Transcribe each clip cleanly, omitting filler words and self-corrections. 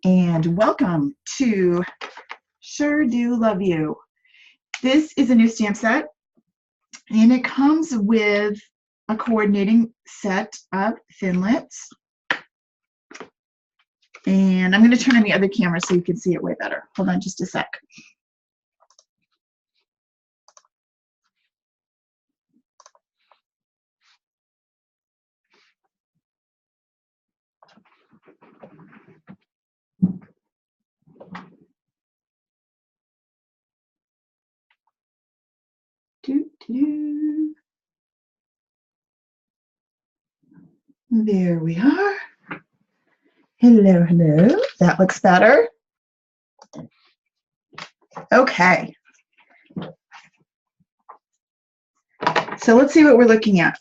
and welcome to Sure Do Love You. This is a new stamp set, and it comes with a coordinating set of Thinlits. And I'm going to turn on the other camera so you can see it way better. Hold on just a sec. There we are. Hello, hello. That looks better. Okay. So let's see what we're looking at.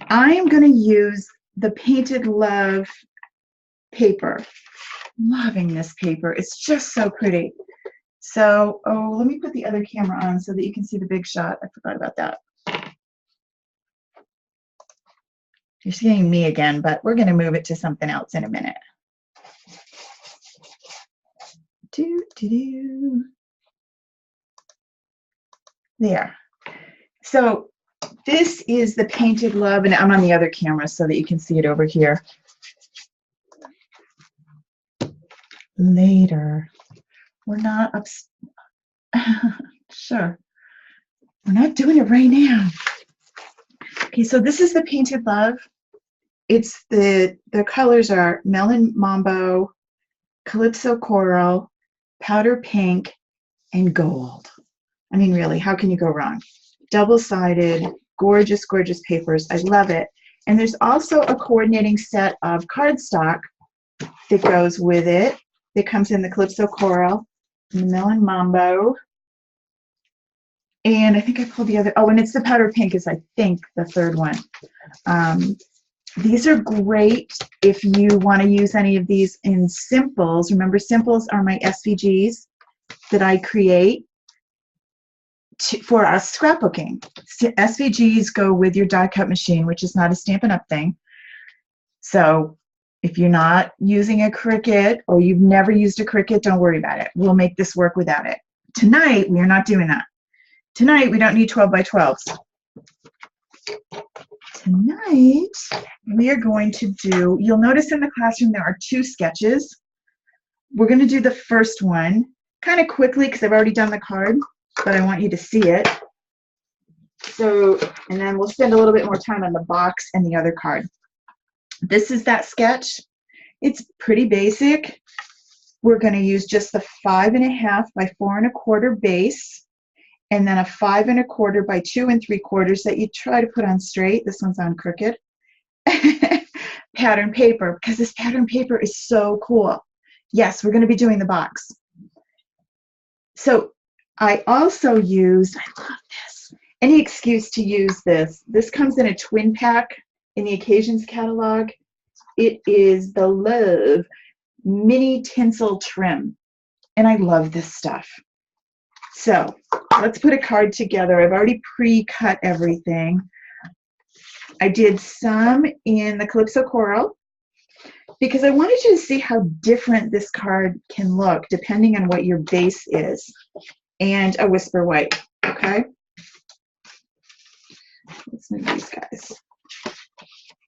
I am going to use the Painted Love paper. Loving this paper. It's just so pretty. So, let me put the other camera on so that you can see the big shot. I forgot about that. You're seeing me again, but we're going to move it to something else in a minute. There. So this is the Painted Love, and I'm on the other camera so that you can see it over here. Later. We're not sure. We're not doing it right now. Okay, so this is the Painted Love. It's the colors are Melon Mambo, Calypso Coral, Powder Pink, and Gold. I mean, really, how can you go wrong? Double-sided, gorgeous, gorgeous papers. I love it. And there's also a coordinating set of cardstock that goes with it. It comes in the Calypso Coral, and the Melon Mambo, and I think I pulled the other, and it's the Powder Pink is, I think, the third one. These are great if you want to use any of these in simples. Remember, simples are my SVGs that I create for us scrapbooking. SVGs go with your die cut machine, which is not a Stampin' Up! Thing. So if you're not using a Cricut or you've never used a Cricut, don't worry about it. We'll make this work without it. Tonight, we are not doing that. Tonight, we don't need 12 by 12s. Tonight, we are going to do, you'll notice in the classroom there are 2 sketches. We're going to do the first one kind of quickly because I've already done the card, but I want you to see it. So, and then we'll spend a little bit more time on the box and the other card. This is that sketch. It's pretty basic. We're going to use just the 5.5 by 4 1/4 base, and then a 5 1/4 by 2 3/4 that you try to put on straight. This one's on crooked. Pattern paper, because this pattern paper is so cool. Yes, we're going to be doing the box. So I also used, I love this, any excuse to use this. This comes in a twin pack in the Occasions catalog. It is the Love Mini Tinsel Trim, and I love this stuff. So let's put a card together. I've already pre-cut everything. I did some in the Calypso Coral because I wanted you to see how different this card can look depending on what your base is, and a Whisper White, okay? Let's move these guys.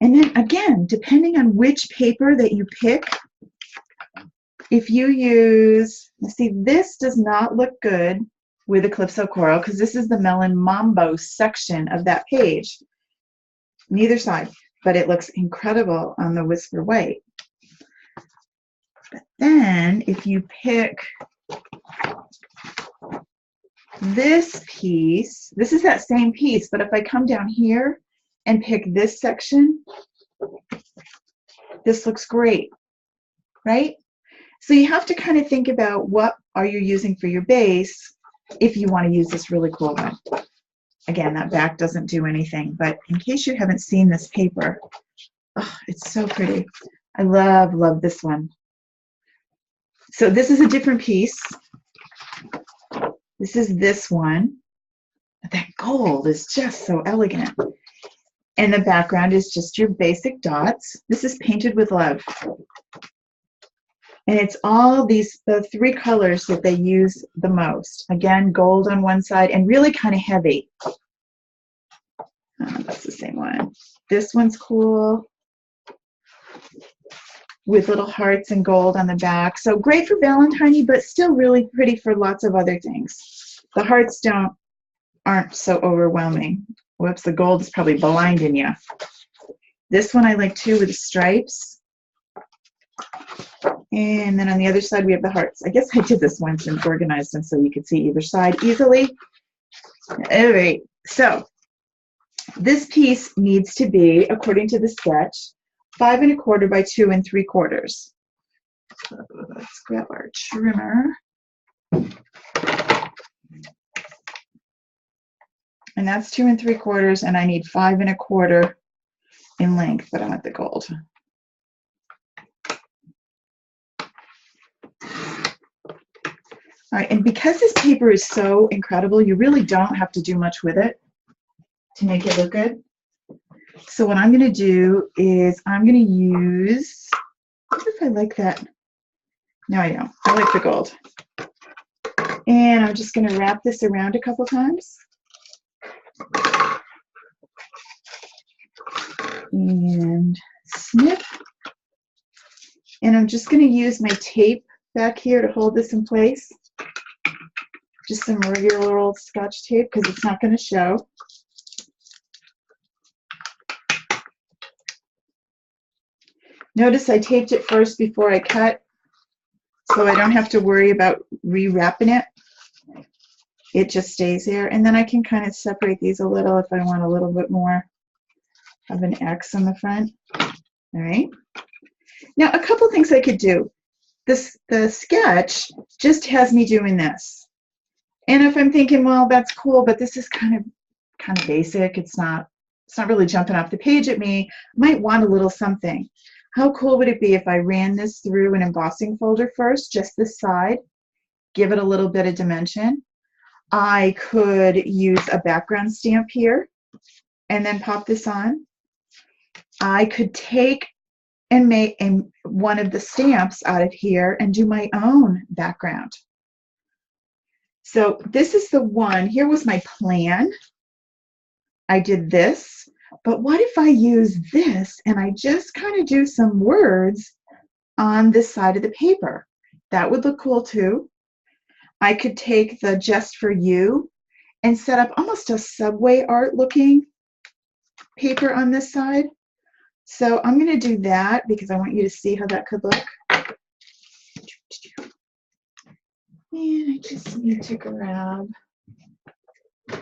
And then again, depending on which paper that you pick, if you use, see, this does not look good with the Calypso Coral because this is the Melon Mambo section of that page. Neither side, but it looks incredible on the Whisper White. But then if you pick this piece, this is that same piece, but if I come down here and pick this section, this looks great, right? So you have to kind of think about what are you using for your base if you want to use this really cool one. Again, that back doesn't do anything, but in case you haven't seen this paper, oh, it's so pretty. I love, love this one. So this is a different piece. This is this one. But that gold is just so elegant. And the background is just your basic dots. This is Painted with Love. And it's all the three colors that they use the most. Again, gold on one side and really kind of heavy. That's the same one. This one's cool with little hearts and gold on the back. So great for Valentine, but still really pretty for lots of other things. The hearts aren't so overwhelming. Whoops, the gold is probably blinding you. This one I like too with the stripes. And then on the other side we have the hearts. I guess I did this once and organized them so you could see either side easily. All right, so this piece needs to be, according to the sketch, 5 1/4 by 2 3/4. So let's grab our trimmer. And that's 2 3/4, and I need 5 1/4 in length, but I want the gold. All right, and because this paper is so incredible, you really don't have to do much with it to make it look good. So what I'm going to do is I'm going to use, I wonder if I like that. No, I don't. I like the gold. And I'm just going to wrap this around a couple times. And snip. And I'm just going to use my tape back here to hold this in place. Just some regular old Scotch tape because it's not going to show. Notice I taped it first before I cut, so I don't have to worry about rewrapping it. It just stays there. And then I can kind of separate these a little if I want a little bit more of an X on the front. All right. Now, a couple things I could do. The sketch just has me doing this. And if I'm thinking, well, that's cool, but this is kind of basic. It's not really jumping off the page at me. I might want a little something. How cool would it be if I ran this through an embossing folder first, just this side, give it a little bit of dimension. I could use a background stamp here and then pop this on. I could take and make one of the stamps out of here and do my own background. So this is the one. Here was my plan. I did this, but what if I use this and I just kind of do some words on this side of the paper? That would look cool too. I could take the Just For You and set up almost a Subway art looking paper on this side. So I'm going to do that because I want you to see how that could look. And I just need to grab a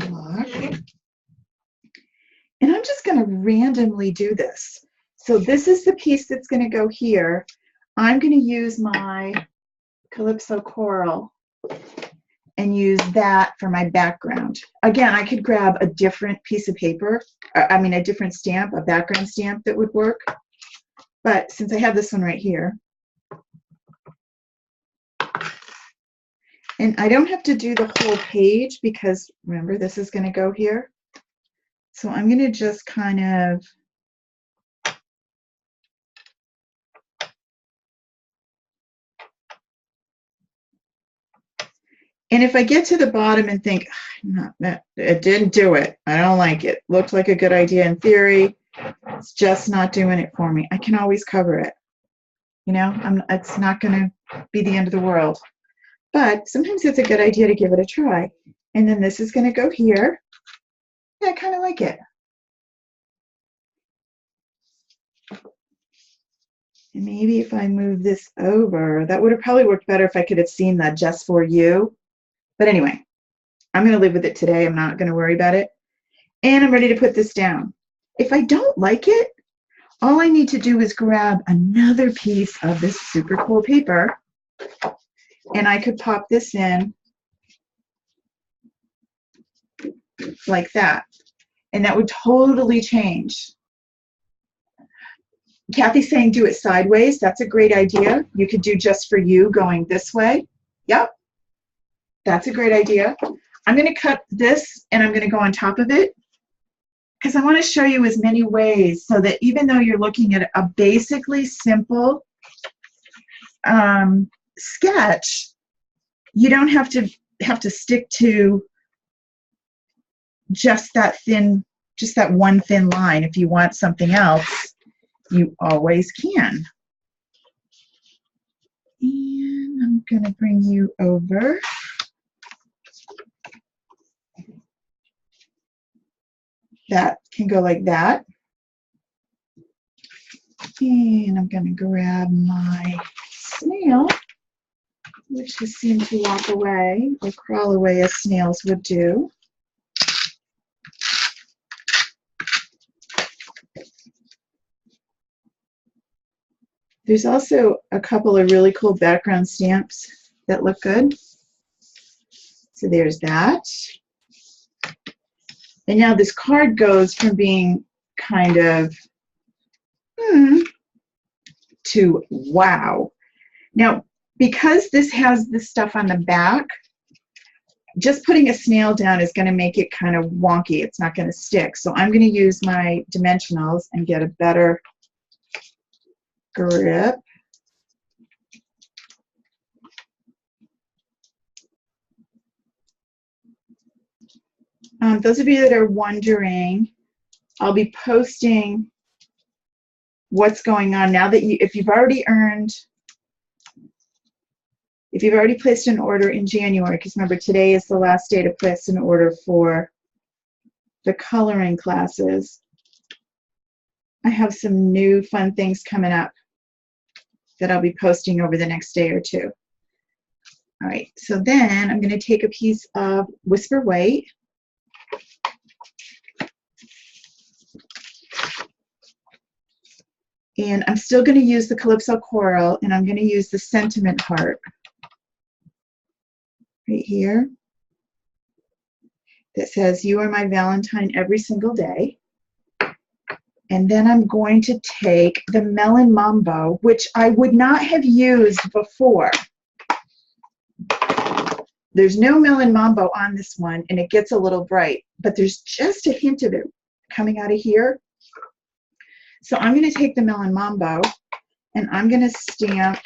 block. And I'm just going to randomly do this. So this is the piece that's going to go here. I'm going to use my Calypso Coral and use that for my background. Again, I could grab a different piece of paper, a different stamp, a background stamp that would work. But since I have this one right here, and I don't have to do the whole page because remember, this is going to go here. So I'm going to just kind of and if I get to the bottom and think, it didn't do it, I don't like it, looked like a good idea in theory, it's just not doing it for me, I can always cover it. You know, it's not going to be the end of the world. But sometimes it's a good idea to give it a try. And then this is going to go here. Yeah, I kind of like it. And maybe if I move this over, that would have probably worked better if I could have seen the Just For You. But anyway, I'm going to live with it today. I'm not going to worry about it. And I'm ready to put this down. If I don't like it, all I need to do is grab another piece of this super cool paper, and I could pop this in like that. And that would totally change. Kathy's saying do it sideways. That's a great idea. You could do Just For You going this way. Yep. That's a great idea. I'm going to cut this and I'm going to go on top of it because I want to show you as many ways so that even though you're looking at a basically simple sketch, you don't have to stick to just that one thin line. If you want something else, you always can. And I'm going to bring you over. That can go like that. And I'm going to grab my snail, which has seemed to walk away or crawl away as snails would do. There's also a couple of really cool background stamps that look good. So there's that. And now this card goes from being kind of to wow. Now, because this has this stuff on the back, just putting a snail down is going to make it kind of wonky. It's not going to stick. So I'm going to use my dimensionals and get a better grip. Those of you that are wondering, I'll be posting what's going on now that if you've already placed an order in January, because remember today is the last day to place an order for the coloring classes, I have some new fun things coming up that I'll be posting over the next day or two. All right, so then I'm going to take a piece of Whisper White. And I'm still going to use the Calypso Coral, and I'm going to use the Sentiment Heart right here that says, "You are my Valentine every single day." And then I'm going to take the Melon Mambo, which I would not have used before. There's no Melon Mambo on this one, and it gets a little bright, but there's just a hint of it coming out of here. So I'm going to take the Melon Mambo, and I'm going to stamp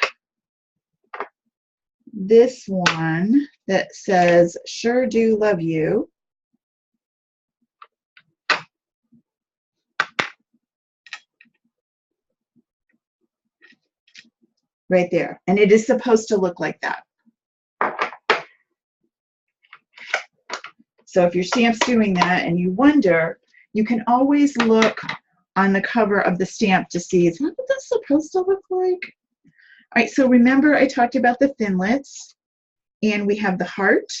this one that says, "Sure do love you." Right there. And it is supposed to look like that. So if your stamp's doing that and you wonder, you can always look on the cover of the stamp to see, is that what that's supposed to look like? All right, so remember I talked about the thinlits, and we have the heart,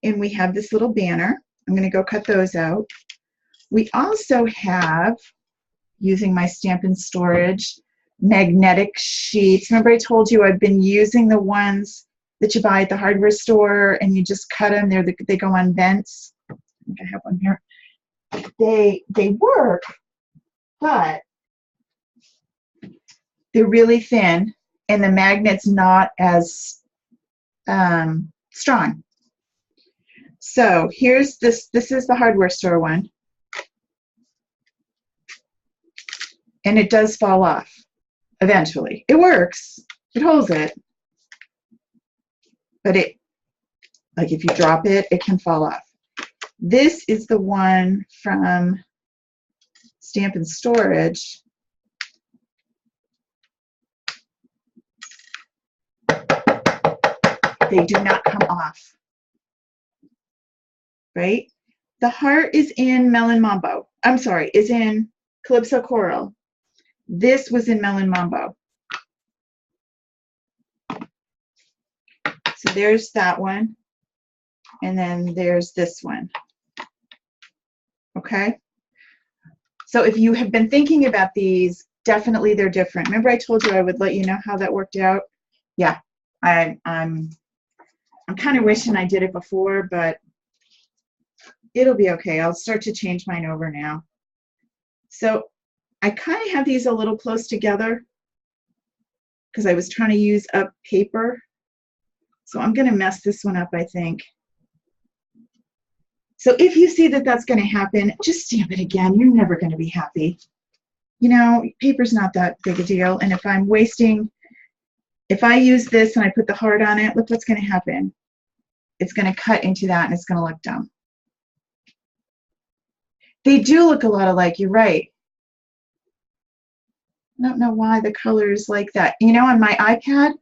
and we have this little banner. I'm going to go cut those out. We also have, using my Stampin' Storage, magnetic sheets. Remember I told you I've been using the ones that you buy at the hardware store, and you just cut them. They go on vents. I think I have one here. They work, but they're really thin, and the magnet's not as strong. So here's this. This is the hardware store one, and it does fall off eventually. It works. It holds it, but like if you drop it, it can fall off. This is the one from Stampin' Storage. They do not come off, right? The heart is in Melon Mambo. I'm sorry, is in Calypso Coral. This was in Melon Mambo. So there's that one. And then there's this one. Okay? So if you have been thinking about these, definitely they're different. Remember I told you I would let you know how that worked out? Yeah, I'm kind of wishing I did it before, but it'll be okay. I'll start to change mine over now. So I kind of have these a little close together because I was trying to use up paper. So I'm going to mess this one up, I think. So if you see that that's going to happen, just stamp it again. You're never going to be happy. You know, paper's not that big a deal. And if I'm wasting If I use this and I put the heart on it, look what's going to happen. It's going to cut into that and it's going to look dumb. They do look a lot alike, you're right. I don't know why the color is like that. You know, on my iPad,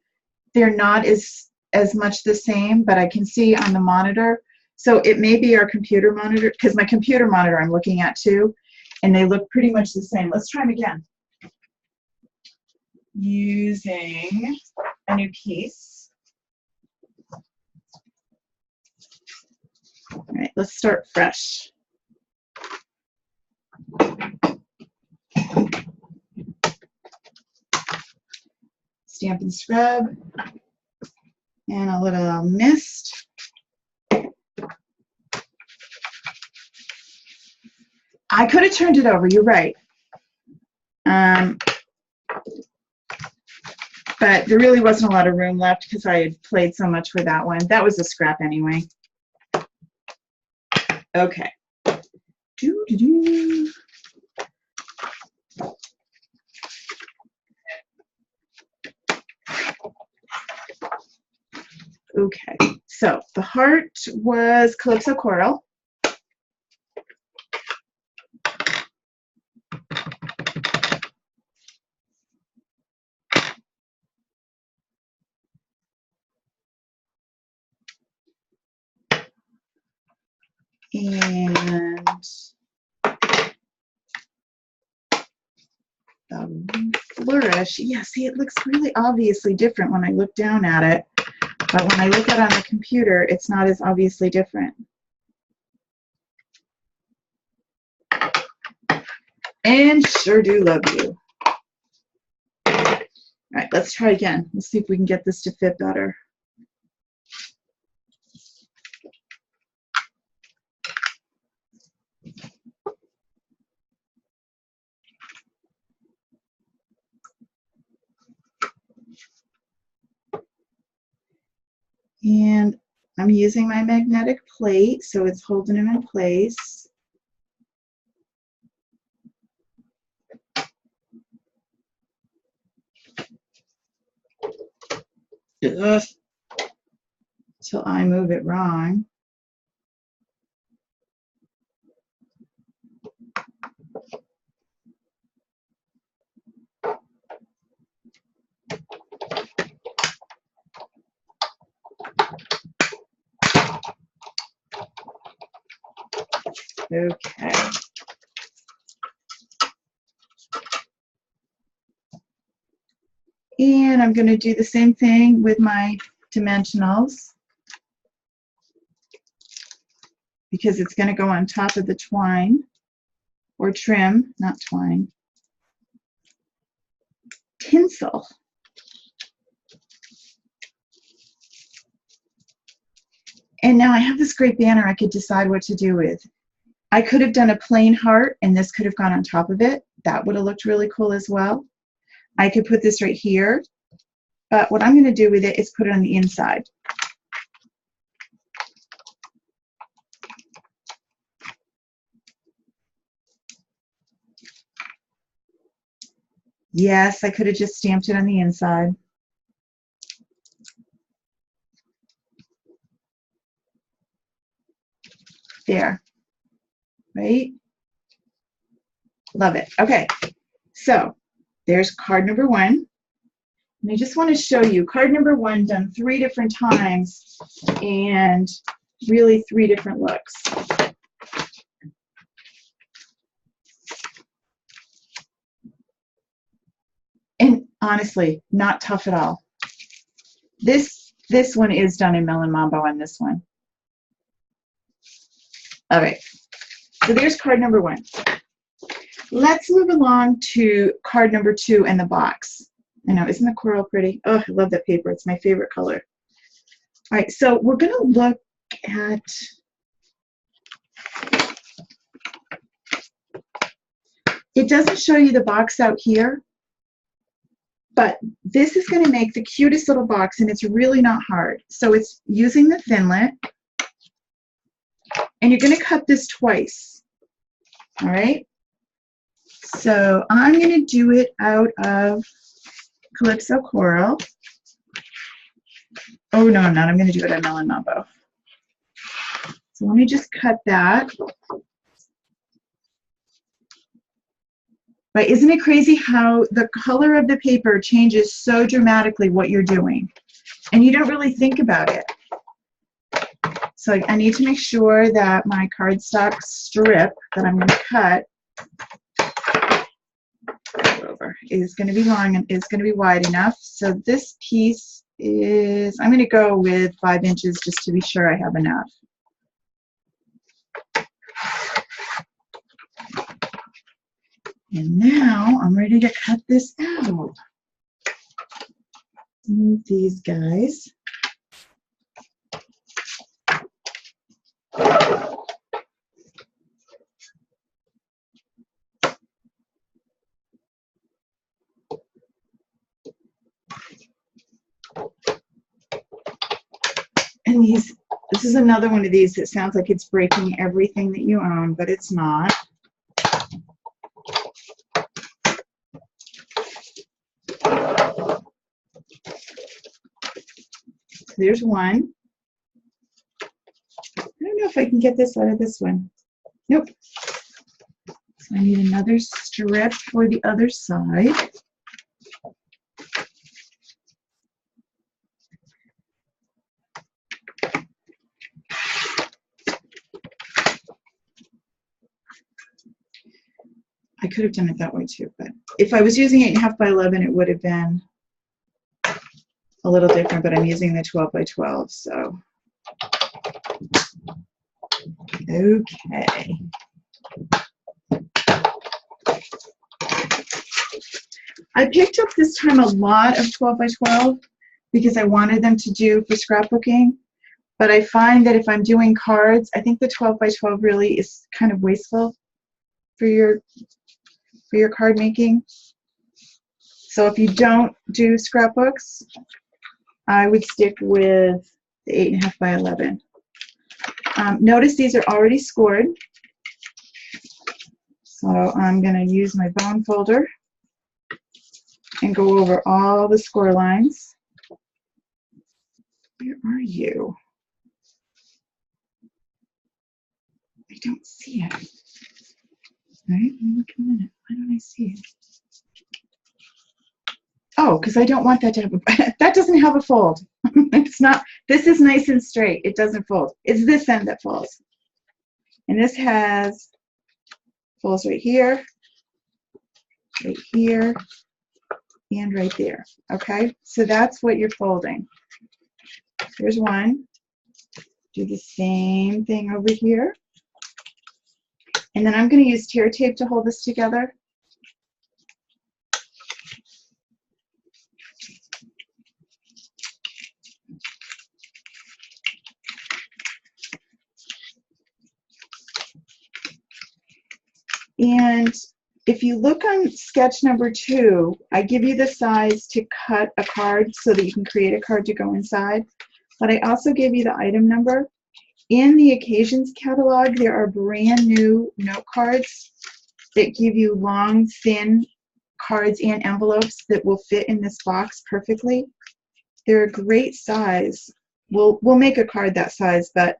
they're not as much the same, but I can see on the monitor. So it may be our computer monitor, because my computer monitor I'm looking at too, and they look pretty much the same. Let's try them again. Using a new piece. All right, let's start fresh. Stamp and scrub, and a little mist. I could have turned it over, you're right. But there really wasn't a lot of room left because I had played so much with that one. That was a scrap anyway. Okay. Doo-doo-doo. Okay, so the heart was Calypso Coral. And the flourish, yeah, see, it looks really obviously different when I look down at it. But when I look at it on the computer, it's not as obviously different. And sure do love you. All right, let's try again. Let's see if we can get this to fit better. And I'm using my magnetic plate, so it's holding them in place. Ugh. Till I move it wrong. Okay. And I'm going to do the same thing with my dimensionals, because it's going to go on top of the twine, or trim, not twine. Tinsel. And now I have this great banner I could decide what to do with. I could have done a plain heart and this could have gone on top of it. That would have looked really cool as well. I could put this right here, but what I'm going to do with it is put it on the inside. Yes, I could have just stamped it on the inside. There, right? Love it. Okay, so there's card number one. And I just want to show you card number one done 3 different times and really 3 different looks. And honestly, not tough at all. This one is done in Melon Mambo on this one. All right, so there's card number one. Let's move along to card number 2 and the box. I know, isn't the coral pretty? Oh, I love that paper. It's my favorite color. All right, so we're going to look at it. Doesn't show you the box out here, but this is going to make the cutest little box, and it's really not hard. So it's using the Thinlit, and you're going to cut this twice. All right, so I'm going to do it out of Calypso Coral. Oh, no, I'm not. I'm going to do it at Melon Mambo. So let me just cut that. But isn't it crazy how the color of the paper changes so dramatically what you're doing? And you don't really think about it. So I need to make sure that my cardstock strip that I'm going to cut over is going to be long and is going to be wide enough. So this piece is, I'm going to go with 5 inches just to be sure I have enough. And now I'm ready to cut this out. Move these guys. And these, this is another one of these that sounds like it's breaking everything that you own, but it's not. So there's one. I don't know if I can get this out of this one. Nope. So I need another strip for the other side. I could have done it that way too, but if I was using 8.5 by 11, it would have been a little different, but I'm using the 12 by 12, so. Okay. I picked up this time a lot of 12 by 12 because I wanted them to do for scrapbooking, but I find that if I'm doing cards, I think the 12 by 12 really is kind of wasteful for your card making. So if you don't do scrapbooks, I would stick with the 8.5 by 11. Notice these are already scored. So I'm going to use my bone folder and go over all the score lines. Where are you? I don't see it. All right, look a minute. Why don't I see it? Oh, because I don't want that to have a, that doesn't have a fold. It's not, this is nice and straight. It doesn't fold. It's this end that folds. And this has, folds right here, and right there. Okay, so that's what you're folding. There's one. Do the same thing over here. And then I'm going to use tear tape to hold this together. And if you look on sketch number 2, I give you the size to cut a card so that you can create a card to go inside. But I also give you the item number. In the occasions catalog, there are brand new note cards that give you long, thin cards and envelopes that will fit in this box perfectly. They're a great size. We'll make a card that size, but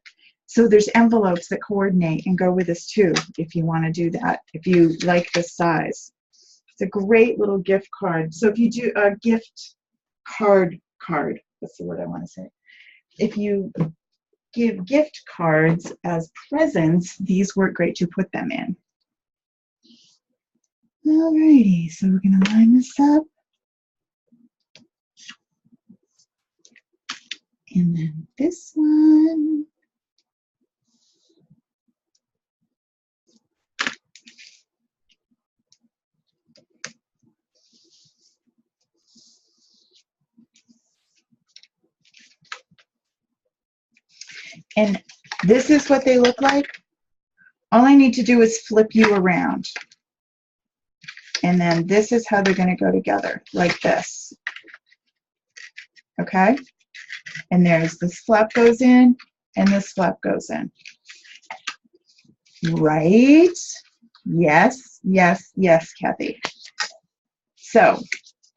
so there's envelopes that coordinate and go with this too, if you want to do that, if you like this size. It's a great little gift card. So if you do a gift card, that's the word I want to say. If you give gift cards as presents, these work great to put them in. Alrighty, so we're going to line this up. And then this one. And this is what they look like. All I need to do is flip you around. And then this is how they're going to go together, like this. Okay? And there's this flap goes in, and this flap goes in. Right? Yes, yes, yes, Kathy. So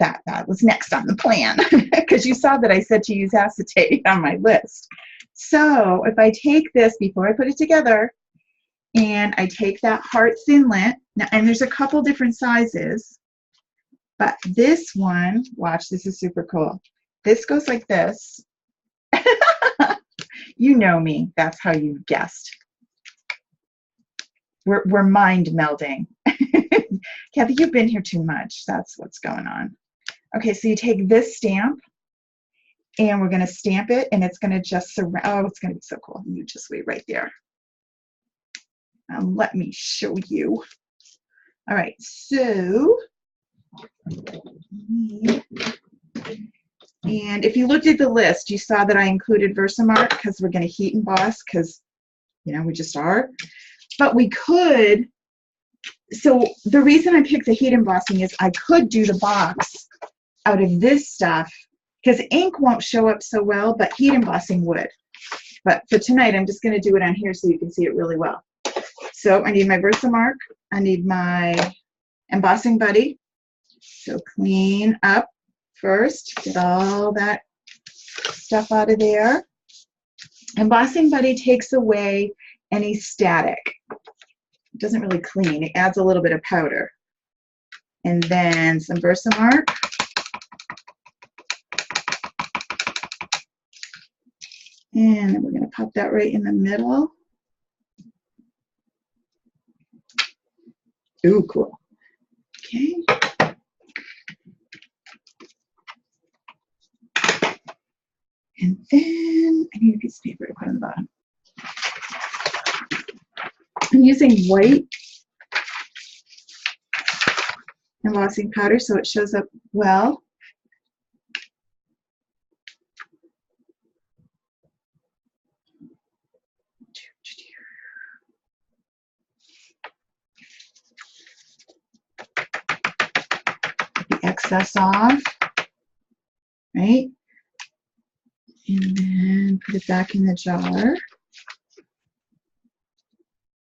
that was next on the plan because you saw that I said to use acetate on my list. So if I take this before I put it together and I take that heart Thinlit, now, and there's a couple different sizes, but this one, watch, this is super cool. This goes like this. You know me, that's how you guessed. We're mind melding. Kathy, you've been here too much. That's what's going on. Okay, so you take this stamp and we're going to stamp it and it's going to just surround. Oh, it's going to be so cool. You just wait right there. Let me show you. All right, so, and if you looked at the list, you saw that I included Versamark because we're going to heat emboss because, you know, we just are. But we could, so the reason I picked the heat embossing is I could do the box out of this stuff because ink won't show up so well, but heat embossing would. But for tonight, I'm just going to do it on here so you can see it really well. So I need my Versamark. I need my embossing buddy. So clean up first, get all that stuff out of there. Embossing buddy takes away any static. It doesn't really clean. It adds a little bit of powder. And then some Versamark. And then we're going to pop that right in the middle. Ooh, cool. Okay. And then I need a piece of paper to put on the bottom. I'm using white embossing powder so it shows up well. The excess off, right? And then put it back in the jar.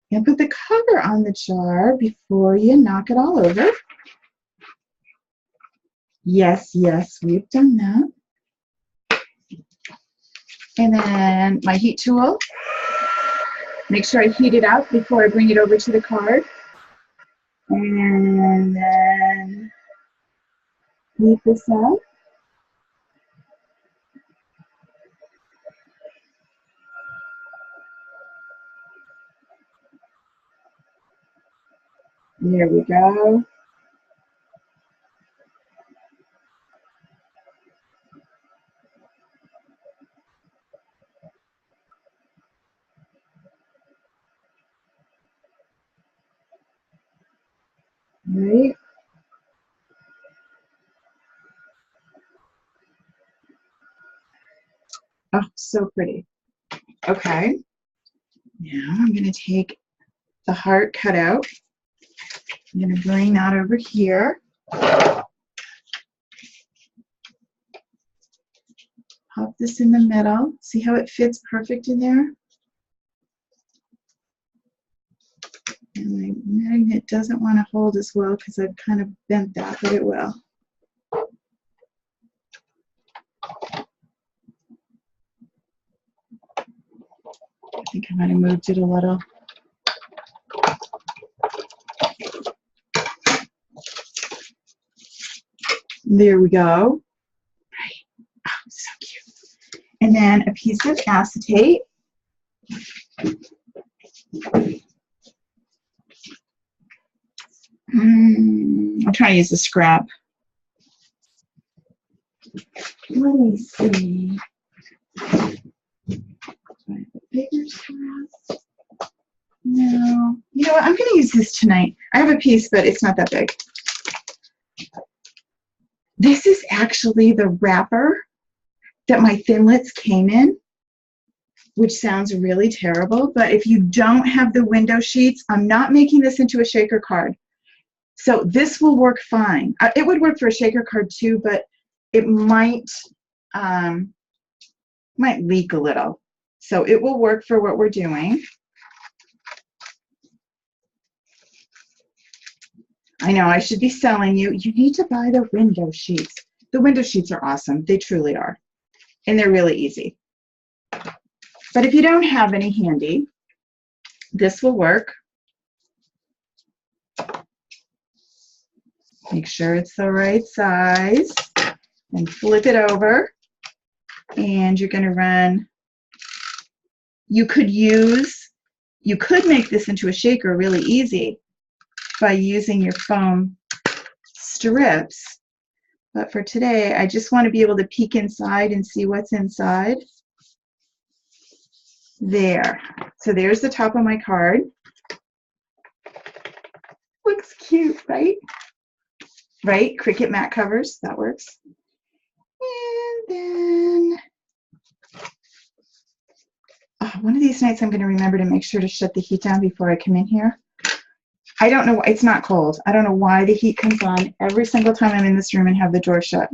And put the cover on the jar before you knock it all over. Yes, yes, we've done that. And then my heat tool. Make sure I heat it up before I bring it over to the card. And then heat this up. There we go. Right. Oh, so pretty. Okay. Now I'm going to take the heart cut out. I'm going to bring that over here. Pop this in the middle. See how it fits perfect in there? And my magnet doesn't want to hold as well because I've kind of bent that, but it will. I think I might have moved it a little. There we go. Right. Oh, so cute. And then a piece of acetate. I'm trying to use a scrap. Let me see. Bigger scraps? No. You know what? I'm going to use this tonight. I have a piece, but it's not that big. This is actually the wrapper that my Thinlits came in, which sounds really terrible, but if you don't have the window sheets, I'm not making this into a shaker card. So this will work fine. It would work for a shaker card too, but it might leak a little. So it will work for what we're doing. I know I should be selling you. You need to buy the window sheets. The window sheets are awesome. They truly are. And they're really easy. But if you don't have any handy, this will work. Make sure it's the right size and flip it over. And you're going to run, you could make this into a shaker really easy by using your foam strips. But for today, I just want to be able to peek inside and see what's inside. There. So there's the top of my card. Looks cute, right? Right? Cricut mat covers. That works. And then one of these nights I'm going to remember to make sure to shut the heat down before I come in here. I don't know. It's not cold. I don't know why the heat comes on every single time I'm in this room and have the door shut.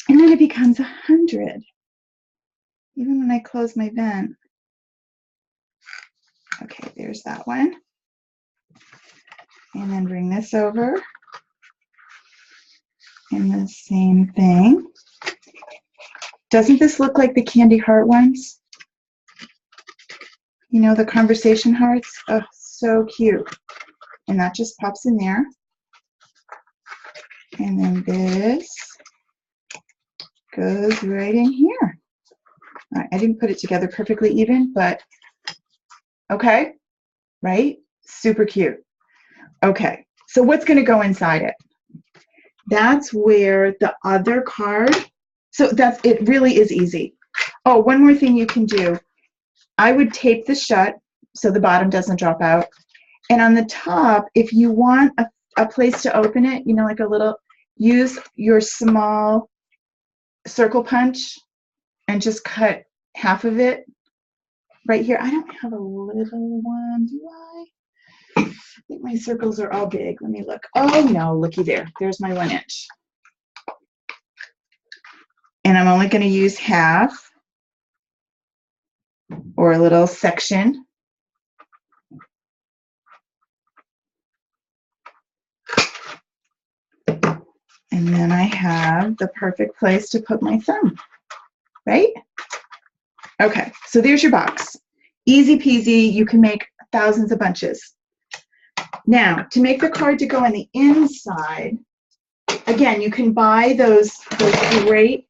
And then it becomes 100. Even when I close my vent. Okay, there's that one. And then bring this over. And the same thing. Doesn't this look like the candy heart ones? You know, the conversation hearts? Oh, so cute. And that just pops in there. And then this goes right in here. All right, I didn't put it together perfectly even, but okay, right? Super cute. Okay, so what's going to go inside it? That's where the other card, so it really is easy. Oh, one more thing you can do. I would tape this shut so the bottom doesn't drop out. And on the top, if you want a place to open it, you know, like a little, use your small circle punch and just cut half of it right here. I don't have a little one, do I? I think my circles are all big. Let me look. Oh no, looky there. There's my 1 inch. And I'm only going to use half or a little section. And then I have the perfect place to put my thumb, right? Okay, so there's your box. Easy peasy, you can make thousands of bunches. Now, to make the card to go on the inside, again, you can buy those great,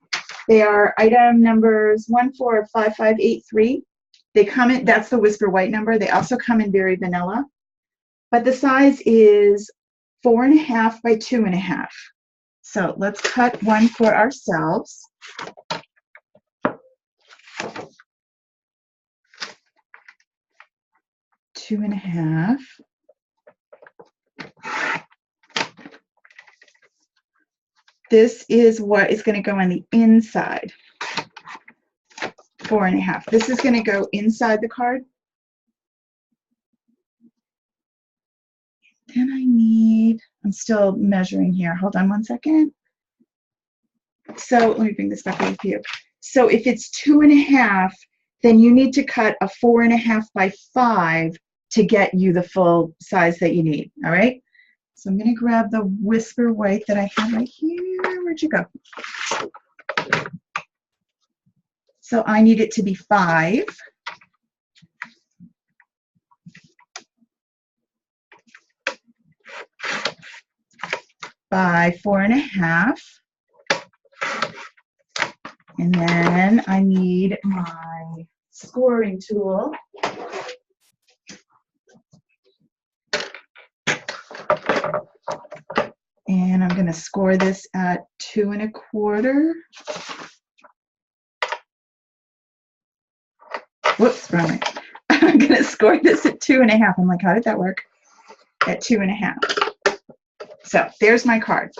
they are item numbers 145583. They come in, that's the Whisper White number. They also come in Berry Vanilla. But the size is 4.5 by 2.5. So let's cut one for ourselves. Two and a half. This is what is going to go on the inside. 4.5. This is going to go inside the card. Then I need, I'm still measuring here. Hold on 1 second. So let me bring this back over to you. So if it's 2.5, then you need to cut a 4.5 by 5 to get you the full size that you need. All right. So I'm going to grab the Whisper White that I have right here. Where'd you go? So I need it to be 5. By 4.5. And then I need my scoring tool. And I'm going to score this at 2.25. Whoops, wrong way. I'm going to score this at 2.5. I'm like, how did that work? At 2.5. So there's my card.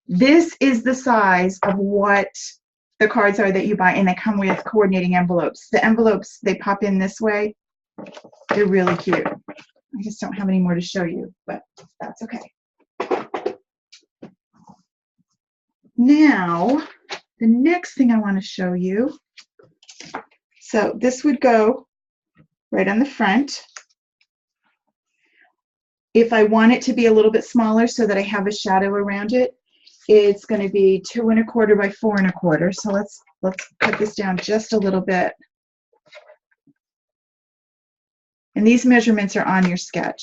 This is the size of what the cards are that you buy, and they come with coordinating envelopes. The envelopes, they pop in this way. They're really cute. I just don't have any more to show you, but that's okay. Now, the next thing I want to show you, so this would go right on the front. If I want it to be a little bit smaller so that I have a shadow around it, it's going to be 2 1/4 by 4 1/4. So let's cut this down just a little bit. And these measurements are on your sketch.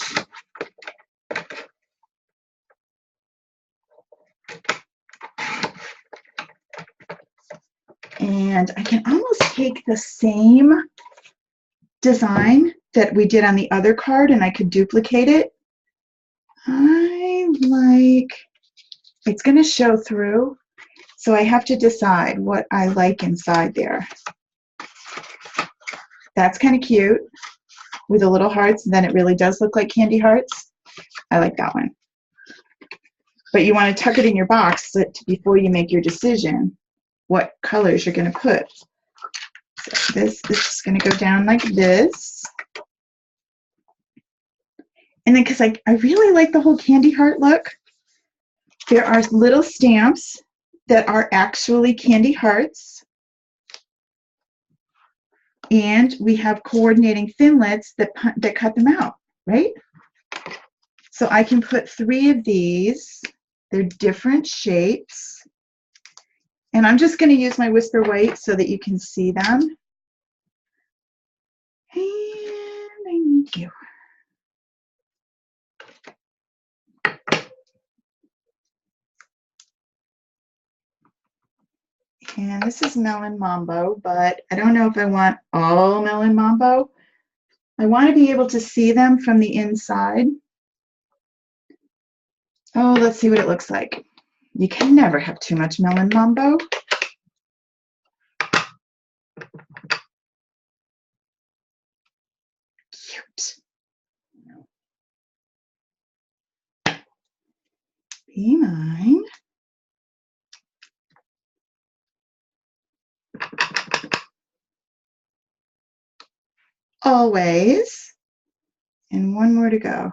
And I can almost take the same design that we did on the other card and I could duplicate it. It's going to show through, so I have to decide what I like inside there. That's kind of cute with the little hearts, and then it really does look like candy hearts. I like that one. But you want to tuck it in your box before you make your decision what colors you're going to put. So this is going to go down like this. And then because I really like the whole candy heart look, there are little stamps that are actually candy hearts. And we have coordinating Thinlits that cut them out, right? So I can put 3 of these. They're different shapes. And I'm just going to use my Whisper White so that you can see them. And I need you. And this is Melon Mambo, but I don't know if I want all Melon Mambo. I want to be able to see them from the inside. Oh, let's see what it looks like. You can never have too much Melon Mambo. Cute. Be mine. Always. And one more to go.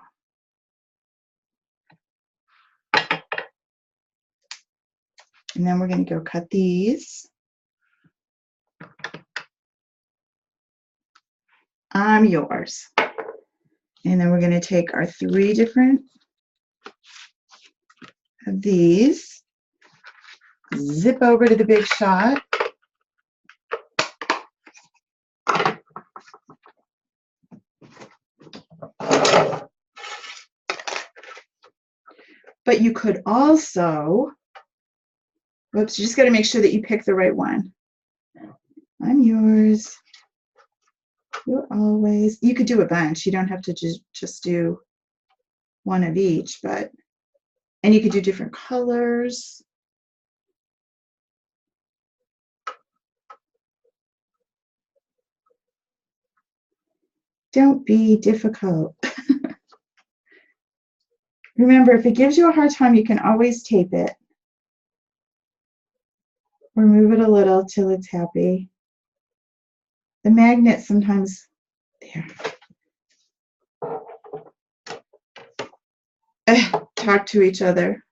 And then we're going to go cut these. I'm yours. And then we're going to take our 3 different of these, zip over to the Big Shot. But you could also, whoops, you just got to make sure that you pick the right one. I'm yours. You're always, you could do a bunch. You don't have to just do one of each, but, and you could do different colors. Don't be difficult. Remember, if it gives you a hard time, you can always tape it. Or move it a little till it's happy. The magnet sometimes, there. Talk to each other.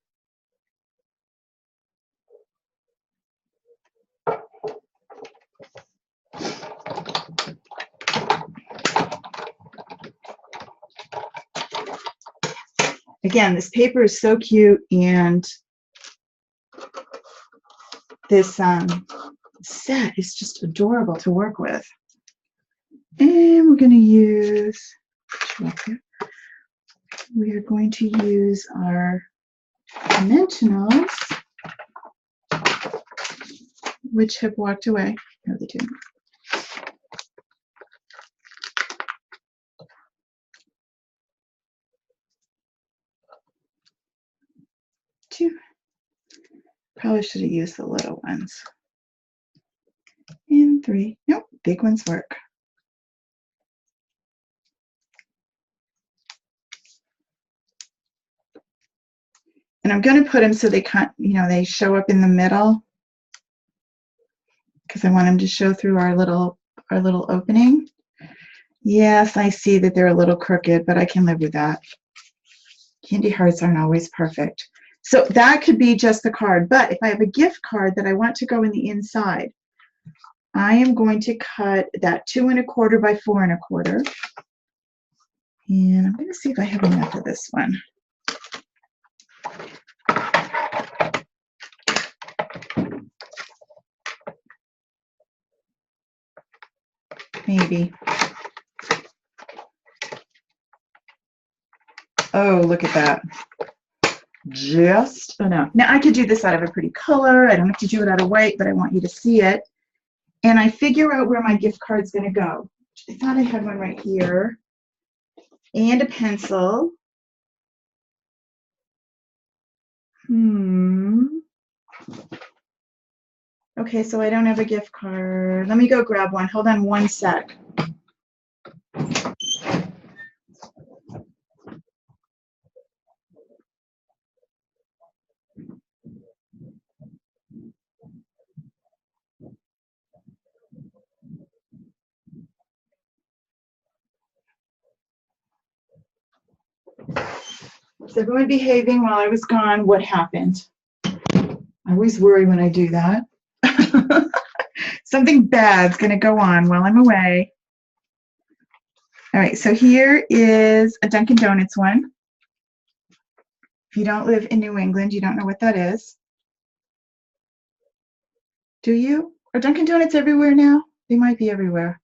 Again, this paper is so cute, and this set is just adorable to work with. And we're going to use, we are going to use our dimensionals, which have walked away. No, they didn't. Two. Probably should have used the little ones. And 3. Nope, big ones work. And I'm going to put them so they can't, they show up in the middle, because I want them to show through our little opening. Yes, I see that they're a little crooked, but I can live with that. Candy hearts aren't always perfect. So that could be just the card, but if I have a gift card that I want to go in the inside, I am going to cut that 2 1/4 by 4 1/4. And I'm going to see if I have enough of this one. Maybe. Oh, look at that. Just enough. Now I could do this out of a pretty color. I don't have to do it out of white, but I want you to see it. And I figure out where my gift card's going to go. I thought I had one right here. And a pencil. Okay, so I don't have a gift card. Let me go grab one. Hold on one sec. Is everyone behaving while I was gone? What happened? I always worry when I do that. Something bad's going to go on while I'm away. All right, so here is a Dunkin' Donuts one. If you don't live in New England, you don't know what that is. Do you? Are Dunkin' Donuts everywhere now? They might be everywhere.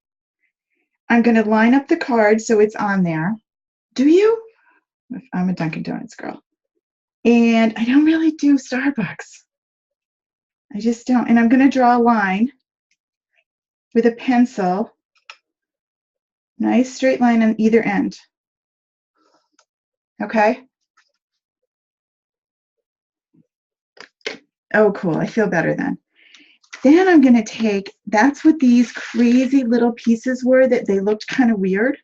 I'm going to line up the card so it's on there. Do you? I'm a Dunkin' Donuts girl. And I don't really do Starbucks. I just don't. And I'm going to draw a line with a pencil. Nice straight line on either end. Okay? Oh, cool. I feel better then. Then I'm going to take, that's what these crazy little pieces were that they looked kind of weird.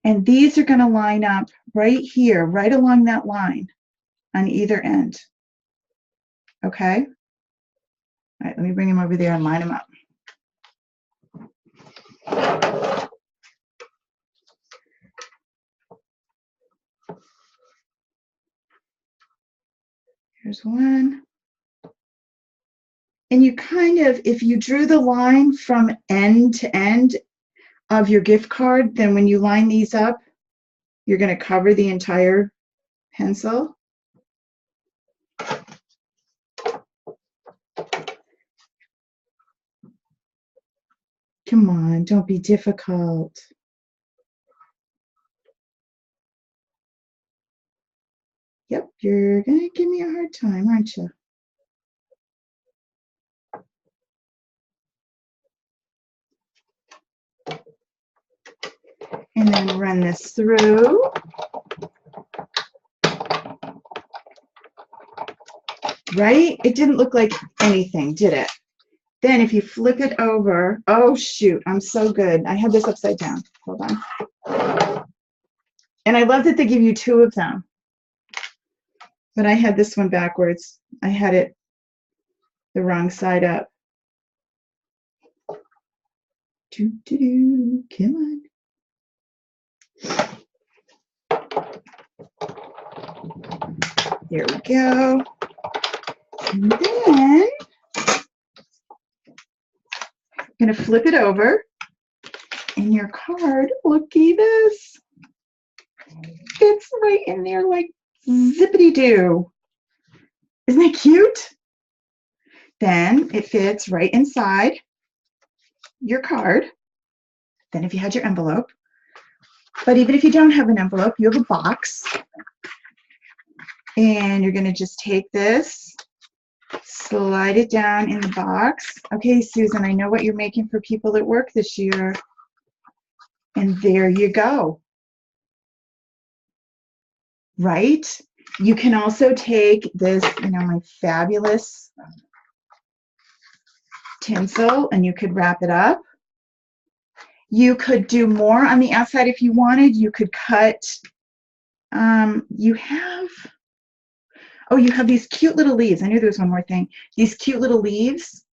And these are going to line up right here, right along that line on either end. Okay? All right, let me bring them over there and line them up. Here's one. And you kind of, if you drew the line from end to end of your gift card, then when you line these up, you're going to cover the entire pencil. Come on, don't be difficult. Yep, you're going to give me a hard time, aren't you? And then run this through. Right? It didn't look like anything, did it? Then if you flip it over, oh shoot, I'm so good. I had this upside down. Hold on. And I love that they give you two of them. But I had this one backwards. I had it the wrong side up. Come on. There we go. And then I'm going to flip it over. And your card, looky this. It's right in there like zippity-doo. Isn't it cute? Then it fits right inside your card. Then if you had your envelope. But even if you don't have an envelope, you have a box. And you're going to just take this, slide it down in the box. Okay, Susan, I know what you're making for people at work this year. And there you go. Right? You can also take this, my fabulous tinsel, and you could wrap it up. You could do more on the outside if you wanted. You could cut, you have these cute little leaves. I knew there was one more thing. These cute little leaves,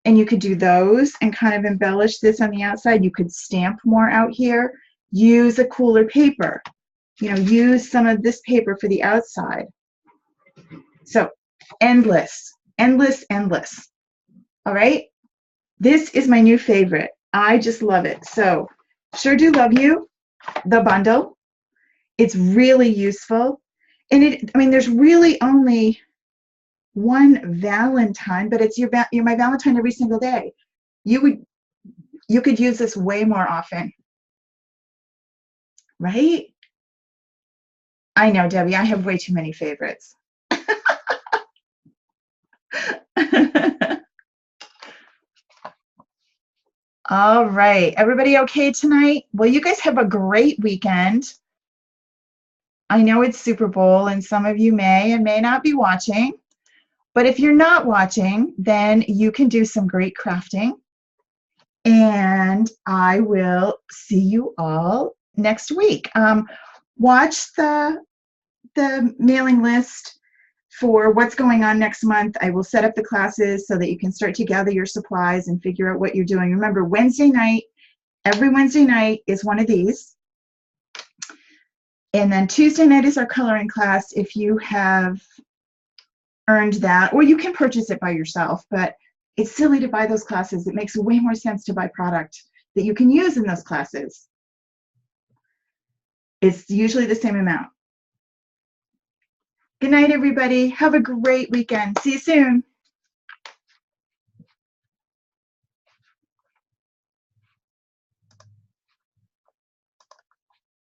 and you could do those and kind of embellish this on the outside. You could stamp more out here. Use a cooler paper. Use some of this paper for the outside. So endless, endless, endless. All right? This is my new favorite. I just love it. So sure do love you. the bundle. It's really useful. And I mean, there's really only one Valentine, but you're my Valentine every single day. You could use this way more often, right? I know, Debbie, I have way too many favorites. All right, everybody okay tonight? Well, you guys have a great weekend. I know it's Super Bowl and some of you may and may not be watching, but if you're not watching, then you can do some great crafting. And I will see you all next week. Watch the mailing list for what's going on next month. I will set up the classes so that you can start to gather your supplies and figure out what you're doing. Remember, Wednesday night, every Wednesday night is one of these. And then Tuesday night is our coloring class if you have earned that, or you can purchase it by yourself, but it's silly to buy those classes. It makes way more sense to buy product that you can use in those classes. It's usually the same amount. Good night, everybody. Have a great weekend. See you soon.